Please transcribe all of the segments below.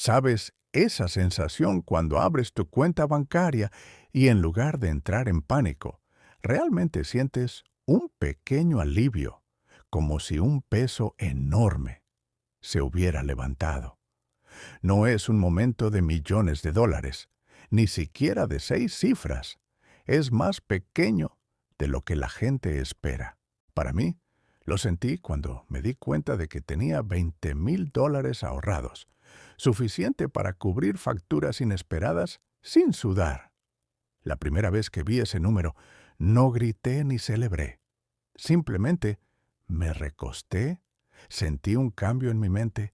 ¿Sabes esa sensación cuando abres tu cuenta bancaria y en lugar de entrar en pánico, realmente sientes un pequeño alivio, como si un peso enorme se hubiera levantado? No es un momento de millones de dólares, ni siquiera de 6 cifras. Es más pequeño de lo que la gente espera. Para mí, lo sentí cuando me di cuenta de que tenía $20,000 ahorrados, suficiente para cubrir facturas inesperadas sin sudar. La primera vez que vi ese número, no grité ni celebré. Simplemente me recosté, sentí un cambio en mi mente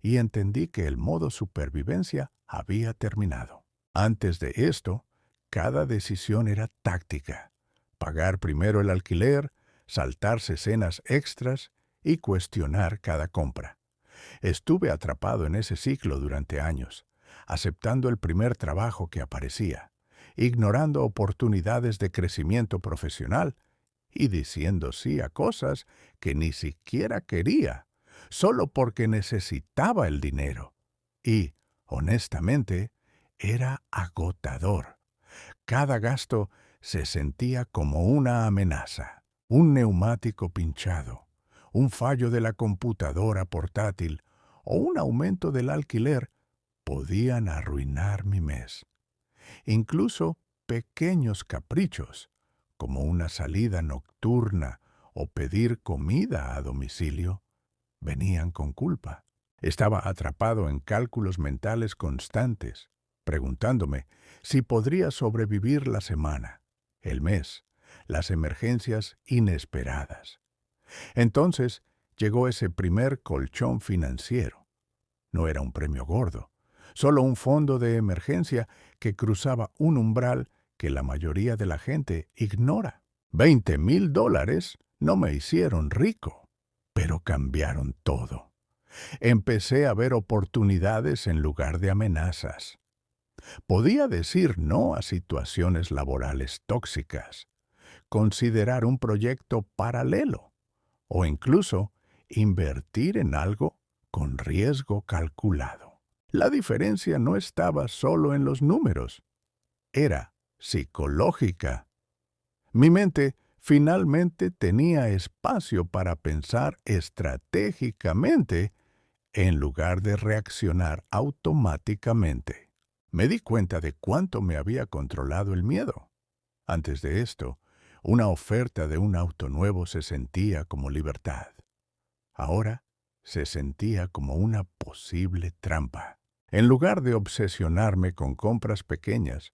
y entendí que el modo supervivencia había terminado. Antes de esto, cada decisión era táctica. Pagar primero el alquiler, saltarse cenas extras y cuestionar cada compra. Estuve atrapado en ese ciclo durante años, aceptando el primer trabajo que aparecía, ignorando oportunidades de crecimiento profesional y diciendo sí a cosas que ni siquiera quería, solo porque necesitaba el dinero. Y, honestamente, era agotador. Cada gasto se sentía como una amenaza. Un neumático pinchado, un fallo de la computadora portátil o un aumento del alquiler podían arruinar mi mes. Incluso pequeños caprichos, como una salida nocturna o pedir comida a domicilio, venían con culpa. Estaba atrapado en cálculos mentales constantes, preguntándome si podría sobrevivir la semana, el mes, las emergencias inesperadas. Entonces llegó ese primer colchón financiero. No era un premio gordo, solo un fondo de emergencia que cruzaba un umbral que la mayoría de la gente ignora. $20,000 no me hicieron rico, pero cambiaron todo. Empecé a ver oportunidades en lugar de amenazas. Podía decir no a situaciones laborales tóxicas, considerar un proyecto paralelo o incluso invertir en algo con riesgo calculado. La diferencia no estaba solo en los números, era psicológica. Mi mente finalmente tenía espacio para pensar estratégicamente en lugar de reaccionar automáticamente. Me di cuenta de cuánto me había controlado el miedo. Antes de esto, una oferta de un auto nuevo se sentía como libertad. Ahora se sentía como una posible trampa. En lugar de obsesionarme con compras pequeñas,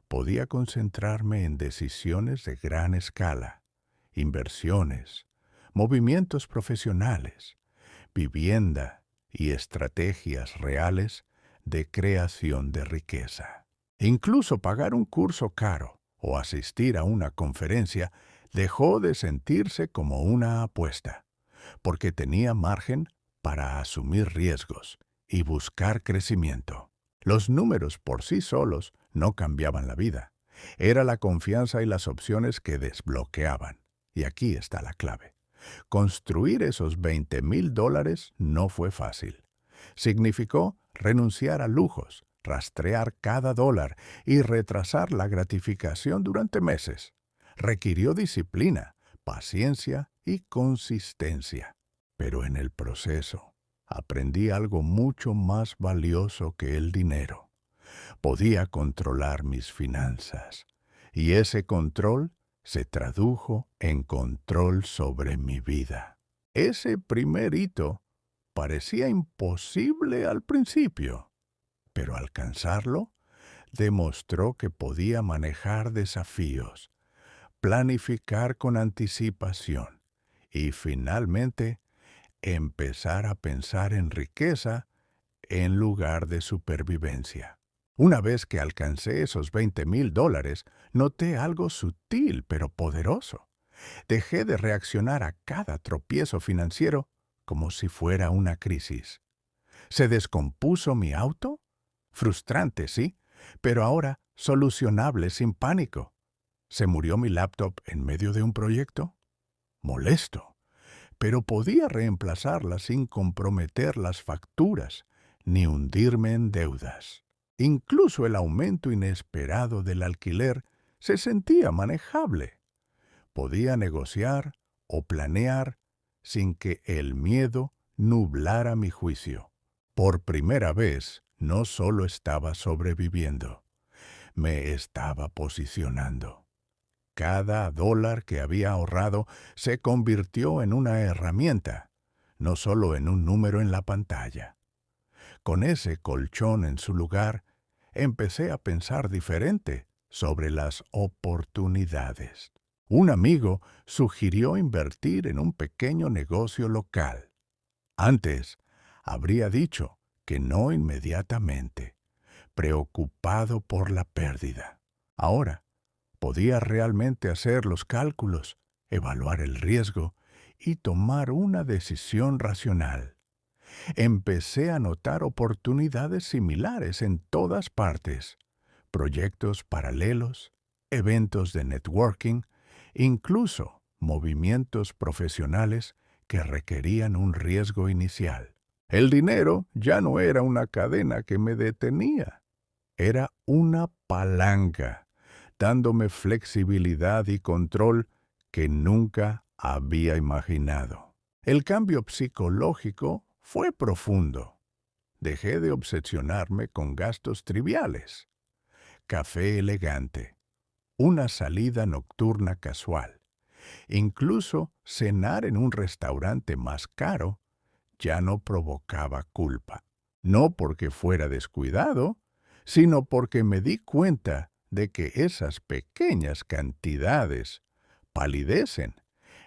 podía concentrarme en decisiones de gran escala, inversiones, movimientos profesionales, vivienda y estrategias reales de creación de riqueza. Incluso pagar un curso caro o asistir a una conferencia dejó de sentirse como una apuesta, porque tenía margen para asumir riesgos y buscar crecimiento. Los números por sí solos no cambiaban la vida. Era la confianza y las opciones que desbloqueaban. Y aquí está la clave. Construir esos $20,000 no fue fácil. Significó renunciar a lujos, rastrear cada dólar y retrasar la gratificación durante meses. Requirió disciplina, paciencia y consistencia. Pero en el proceso aprendí algo mucho más valioso que el dinero. Podía controlar mis finanzas, y ese control se tradujo en control sobre mi vida. Ese primer hito parecía imposible al principio, pero alcanzarlo demostró que podía manejar desafíos, planificar con anticipación y finalmente empezar a pensar en riqueza en lugar de supervivencia. Una vez que alcancé esos $20,000, noté algo sutil pero poderoso. Dejé de reaccionar a cada tropiezo financiero como si fuera una crisis. ¿Se descompuso mi auto? Frustrante, sí, pero ahora solucionable sin pánico. ¿Se murió mi laptop en medio de un proyecto? Molesto, pero podía reemplazarla sin comprometer las facturas ni hundirme en deudas. Incluso el aumento inesperado del alquiler se sentía manejable. Podía negociar o planear sin que el miedo nublara mi juicio. Por primera vez, no solo estaba sobreviviendo, me estaba posicionando. Cada dólar que había ahorrado se convirtió en una herramienta, no solo en un número en la pantalla. Con ese colchón en su lugar, empecé a pensar diferente sobre las oportunidades. Un amigo sugirió invertir en un pequeño negocio local. Antes, habría dicho que no inmediatamente, preocupado por la pérdida. Ahora, podía realmente hacer los cálculos, evaluar el riesgo y tomar una decisión racional. Empecé a notar oportunidades similares en todas partes, proyectos paralelos, eventos de networking, incluso movimientos profesionales que requerían un riesgo inicial. El dinero ya no era una cadena que me detenía, era una palanca, dándome flexibilidad y control que nunca había imaginado. El cambio psicológico fue profundo. Dejé de obsesionarme con gastos triviales. Café elegante, una salida nocturna casual, incluso cenar en un restaurante más caro ya no provocaba culpa. No porque fuera descuidado, sino porque me di cuenta de que esas pequeñas cantidades palidecen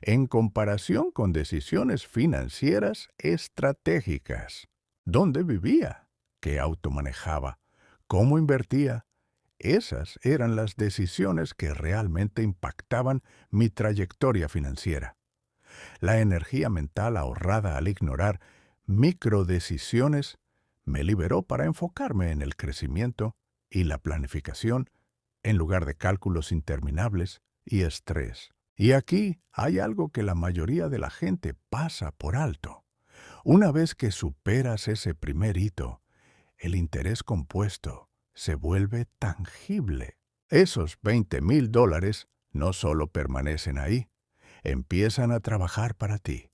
en comparación con decisiones financieras estratégicas. ¿Dónde vivía? ¿Qué auto manejaba? ¿Cómo invertía? Esas eran las decisiones que realmente impactaban mi trayectoria financiera. La energía mental ahorrada al ignorar microdecisiones me liberó para enfocarme en el crecimiento y la planificación en lugar de cálculos interminables y estrés. Y aquí hay algo que la mayoría de la gente pasa por alto. Una vez que superas ese primer hito, el interés compuesto se vuelve tangible. Esos $20,000 no solo permanecen ahí, empiezan a trabajar para ti.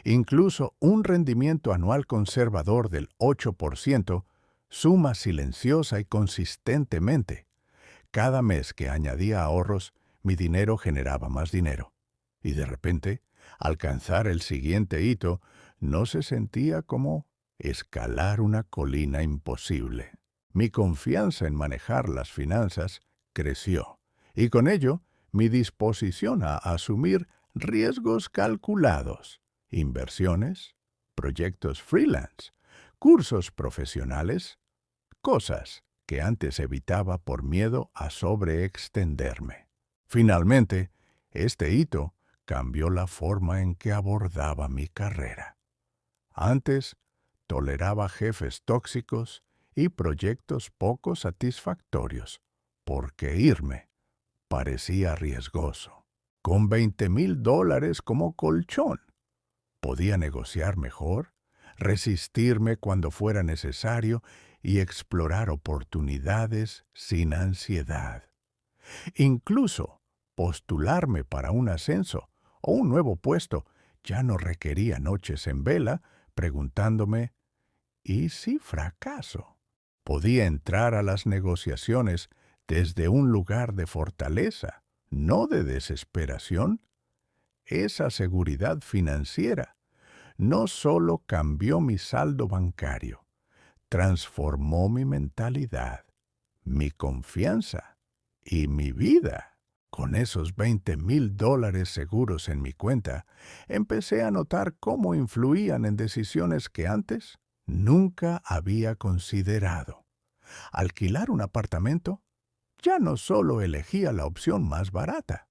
Incluso un rendimiento anual conservador del 8% suma silenciosa y consistentemente. Cada mes que añadía ahorros, mi dinero generaba más dinero. Y de repente, alcanzar el siguiente hito no se sentía como escalar una colina imposible. Mi confianza en manejar las finanzas creció, y con ello, mi disposición a asumir riesgos calculados, inversiones, proyectos freelance, cursos profesionales, cosas que antes evitaba por miedo a sobreextenderme. Finalmente, este hito cambió la forma en que abordaba mi carrera. Antes, toleraba jefes tóxicos y proyectos poco satisfactorios, porque irme parecía riesgoso. Con $20,000 como colchón, podía negociar mejor, resistirme cuando fuera necesario y explorar oportunidades sin ansiedad. Incluso postularme para un ascenso o un nuevo puesto ya no requería noches en vela preguntándome ¿y si fracaso? Podía entrar a las negociaciones desde un lugar de fortaleza, no de desesperación. Esa seguridad financiera no solo cambió mi saldo bancario, transformó mi mentalidad, mi confianza y mi vida. Con esos $20,000 seguros en mi cuenta, empecé a notar cómo influían en decisiones que antes nunca había considerado. Alquilar un apartamento, ya no solo elegía la opción más barata,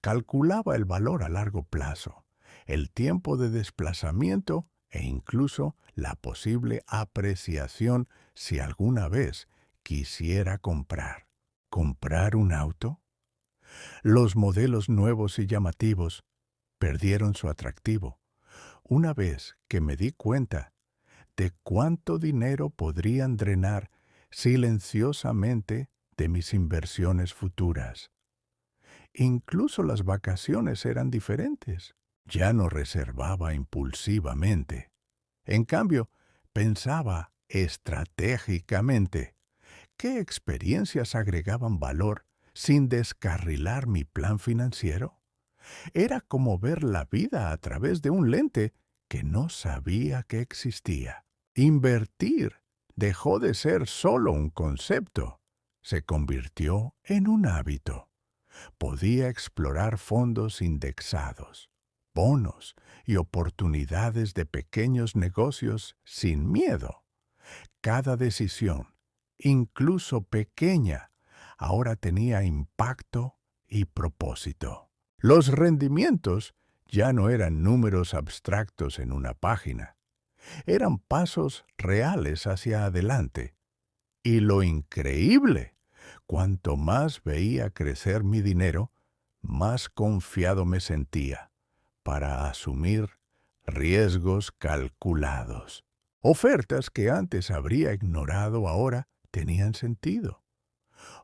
calculaba el valor a largo plazo, el tiempo de desplazamiento e incluso la posible apreciación si alguna vez quisiera comprar. ¿Comprar un auto? Los modelos nuevos y llamativos perdieron su atractivo una vez que me di cuenta de cuánto dinero podrían drenar silenciosamente de mis inversiones futuras. Incluso las vacaciones eran diferentes. Ya no reservaba impulsivamente. En cambio, pensaba estratégicamente. ¿Qué experiencias agregaban valor sin descarrilar mi plan financiero? Era como ver la vida a través de un lente que no sabía que existía. Invertir dejó de ser solo un concepto. Se convirtió en un hábito. Podía explorar fondos indexados, bonos y oportunidades de pequeños negocios sin miedo. Cada decisión, incluso pequeña, ahora tenía impacto y propósito. Los rendimientos ya no eran números abstractos en una página, eran pasos reales hacia adelante. Y lo increíble, cuanto más veía crecer mi dinero, más confiado me sentía para asumir riesgos calculados. Ofertas que antes habría ignorado ahora tenían sentido.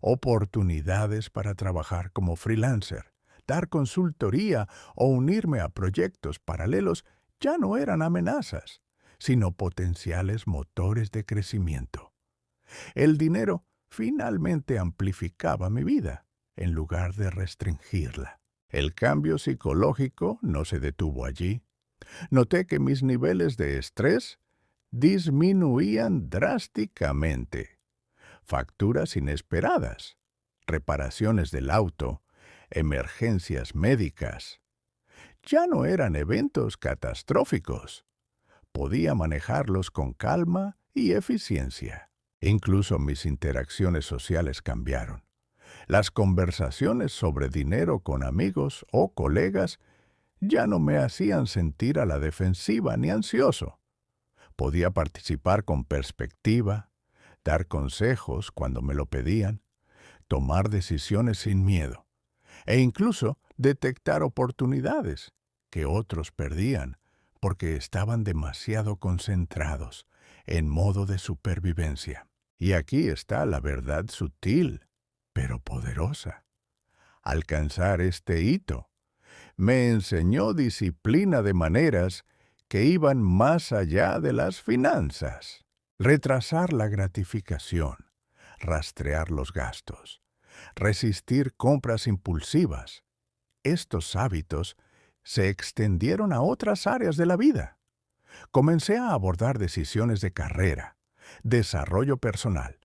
Oportunidades para trabajar como freelancer, dar consultoría o unirme a proyectos paralelos ya no eran amenazas, sino potenciales motores de crecimiento. El dinero finalmente amplificaba mi vida, en lugar de restringirla. El cambio psicológico no se detuvo allí. Noté que mis niveles de estrés disminuían drásticamente. Facturas inesperadas, reparaciones del auto, emergencias médicas. Ya no eran eventos catastróficos. Podía manejarlos con calma y eficiencia. Incluso mis interacciones sociales cambiaron. Las conversaciones sobre dinero con amigos o colegas ya no me hacían sentir a la defensiva ni ansioso. Podía participar con perspectiva, dar consejos cuando me lo pedían, tomar decisiones sin miedo e incluso detectar oportunidades que otros perdían porque estaban demasiado concentrados en modo de supervivencia. Y aquí está la verdad sutil, pero poderosa. Alcanzar este hito me enseñó disciplina de maneras que iban más allá de las finanzas. Retrasar la gratificación, rastrear los gastos, resistir compras impulsivas. Estos hábitos se extendieron a otras áreas de la vida. Comencé a abordar decisiones de carrera, desarrollo personal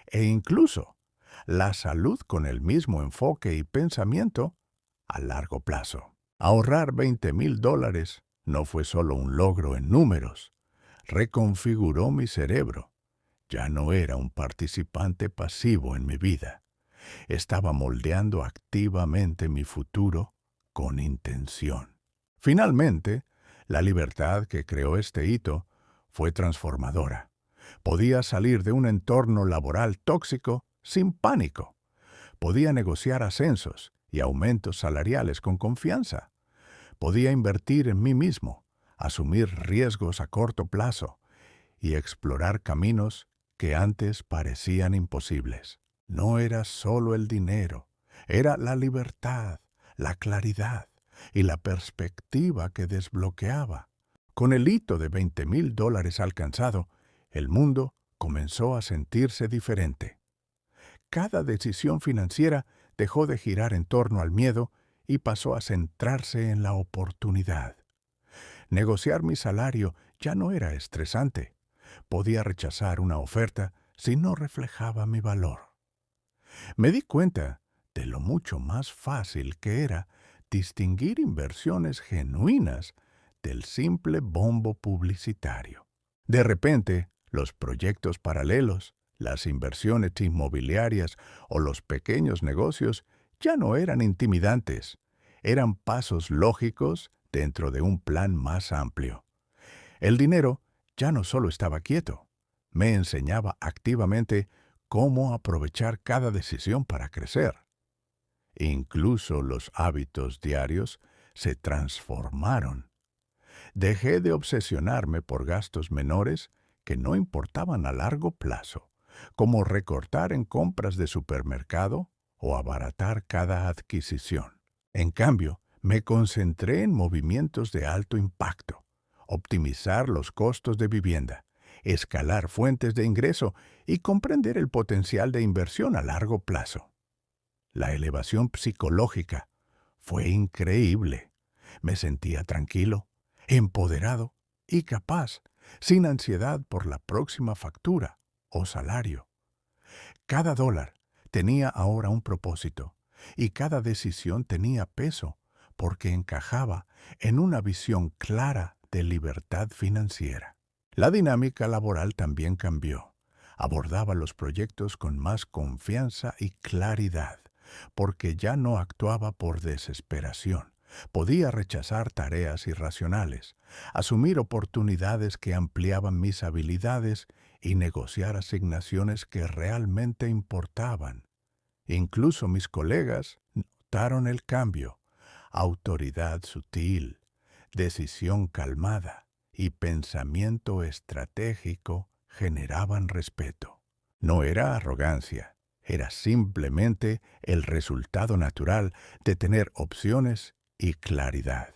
e incluso la salud con el mismo enfoque y pensamiento a largo plazo. Ahorrar $20,000 no fue solo un logro en números, reconfiguró mi cerebro. Ya no era un participante pasivo en mi vida. Estaba moldeando activamente mi futuro con intención. Finalmente, la libertad que creó este hito fue transformadora. Podía salir de un entorno laboral tóxico sin pánico. Podía negociar ascensos y aumentos salariales con confianza. Podía invertir en mí mismo, asumir riesgos a corto plazo y explorar caminos que antes parecían imposibles. No era solo el dinero, era la libertad, la claridad y la perspectiva que desbloqueaba. Con el hito de $20,000 alcanzado, el mundo comenzó a sentirse diferente. Cada decisión financiera dejó de girar en torno al miedo y pasó a centrarse en la oportunidad. Negociar mi salario ya no era estresante. Podía rechazar una oferta si no reflejaba mi valor. Me di cuenta de lo mucho más fácil que era distinguir inversiones genuinas del simple bombo publicitario. De repente, los proyectos paralelos, las inversiones inmobiliarias o los pequeños negocios ya no eran intimidantes, eran pasos lógicos dentro de un plan más amplio. El dinero ya no solo estaba quieto, me enseñaba activamente cómo aprovechar cada decisión para crecer. Incluso los hábitos diarios se transformaron. Dejé de obsesionarme por gastos menores que no importaban a largo plazo, como recortar en compras de supermercado o abaratar cada adquisición. En cambio, me concentré en movimientos de alto impacto, optimizar los costos de vivienda, escalar fuentes de ingreso y comprender el potencial de inversión a largo plazo. La elevación psicológica fue increíble. Me sentía tranquilo, empoderado y capaz, sin ansiedad por la próxima factura o salario. Cada dólar tenía ahora un propósito y cada decisión tenía peso porque encajaba en una visión clara de libertad financiera. La dinámica laboral también cambió. Abordaba los proyectos con más confianza y claridad, porque ya no actuaba por desesperación. Podía rechazar tareas irracionales, asumir oportunidades que ampliaban mis habilidades y negociar asignaciones que realmente importaban. Incluso mis colegas notaron el cambio. Autoridad sutil, decisión calmada y pensamiento estratégico generaban respeto. No era arrogancia, era simplemente el resultado natural de tener opciones y claridad.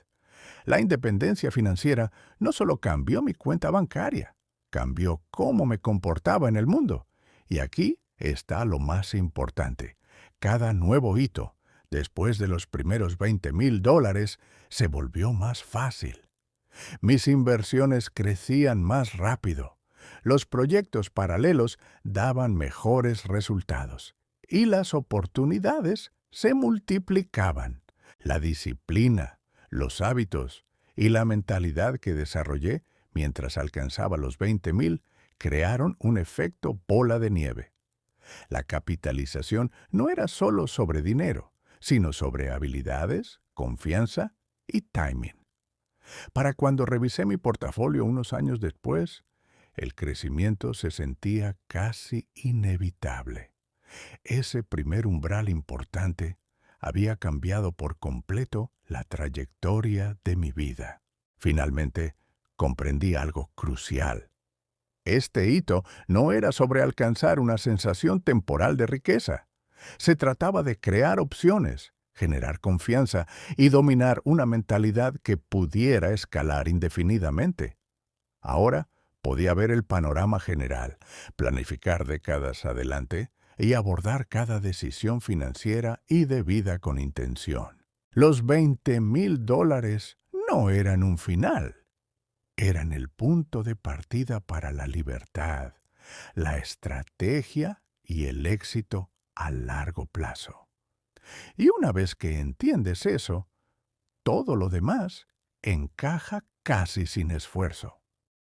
La independencia financiera no solo cambió mi cuenta bancaria, cambió cómo me comportaba en el mundo. Y aquí está lo más importante. Cada nuevo hito, después de los primeros $20,000, se volvió más fácil. Mis inversiones crecían más rápido. Los proyectos paralelos daban mejores resultados. Y las oportunidades se multiplicaban. La disciplina, los hábitos y la mentalidad que desarrollé mientras alcanzaba los 20,000 crearon un efecto bola de nieve. La capitalización no era solo sobre dinero, sino sobre habilidades, confianza y timing. Para cuando revisé mi portafolio unos años después, el crecimiento se sentía casi inevitable. Ese primer umbral importante había cambiado por completo la trayectoria de mi vida. Finalmente, comprendí algo crucial. Este hito no era sobre alcanzar una sensación temporal de riqueza. Se trataba de crear opciones, generar confianza y dominar una mentalidad que pudiera escalar indefinidamente. Ahora podía ver el panorama general, planificar décadas adelante y abordar cada decisión financiera y de vida con intención. Los $20,000 no eran un final. Eran el punto de partida para la libertad, la estrategia y el éxito a largo plazo. Y una vez que entiendes eso, todo lo demás encaja casi sin esfuerzo.